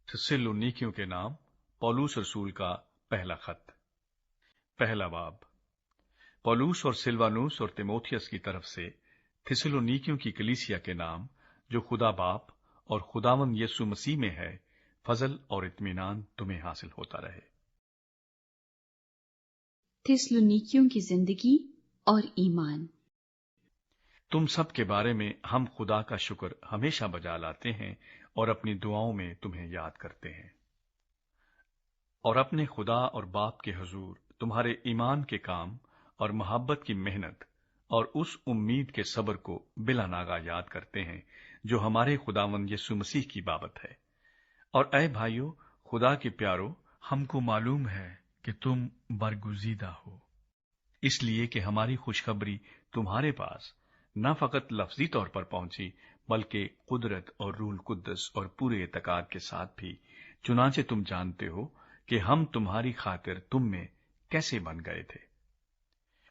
थिस्सलुनीकियों के नाम पौलुस रसूल का पहला खत। पहला बाब। पौलुस और सिलवानुस और तीमुथियुस की तरफ से थिस्सलुनीकियों की कलीसिया के नाम, जो खुदा बाप और खुदावंद यीशु मसीह में है, फजल और इत्मीनान तुम्हें हासिल होता रहे। थिस्सलुनीकियों की जिंदगी और ईमान। तुम सब के बारे में हम खुदा का शुक्र हमेशा बजा लाते हैं और अपनी दुआओं में तुम्हें याद करते हैं, और अपने खुदा और बाप के हुजूर तुम्हारे ईमान के काम और मोहब्बत की मेहनत और उस उम्मीद के सब्र को बिला नागा याद करते हैं जो हमारे खुदावंद यीशु मसीह की बाबत है। और ऐ भाइयों, खुदा के प्यारो, हमको मालूम है कि तुम बरगुजीदा हो, इसलिए कि हमारी खुशखबरी तुम्हारे पास न फकत लफ्जी तौर पर पहुंची, बल्कि कुदरत और रूल कुद्दस और पूरे एतकाद के साथ भी। चुनांचे तुम जानते हो कि हम तुम्हारी खातिर तुम में कैसे बन गए थे,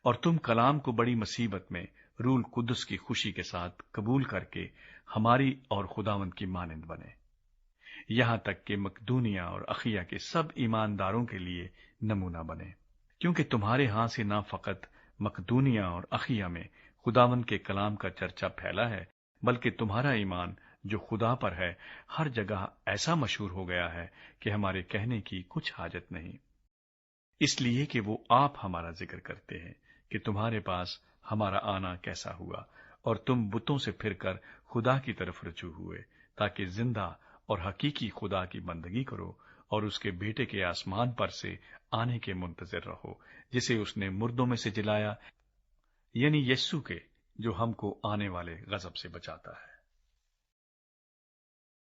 और तुम कलाम को बड़ी मुसीबत में रूल कुद्दस की खुशी के साथ कबूल करके हमारी और खुदावंद की मानंद बने, यहां तक कि मकदूनिया और अखिया के सब ईमानदारों के लिए नमूना बने। क्योंकि तुम्हारे हां से न फकत मकदूनिया और अखिया में खुदावंद के कलाम का चर्चा फैला है, बल्कि तुम्हारा ईमान जो खुदा पर है हर जगह ऐसा मशहूर हो गया है कि हमारे कहने की कुछ हाजत नहीं, इसलिए कि वो आप हमारा जिक्र करते हैं कि तुम्हारे पास हमारा आना कैसा हुआ, और तुम बुतों से फिरकर खुदा की तरफ रजू हुए, ताकि जिंदा और हकीकी खुदा की बंदगी करो और उसके बेटे के आसमान पर से आने के मुंतजिर रहो, जिसे उसने मुर्दों में से जिलाया, यानी यीशु के, जो हमको आने वाले गजब से बचाता है।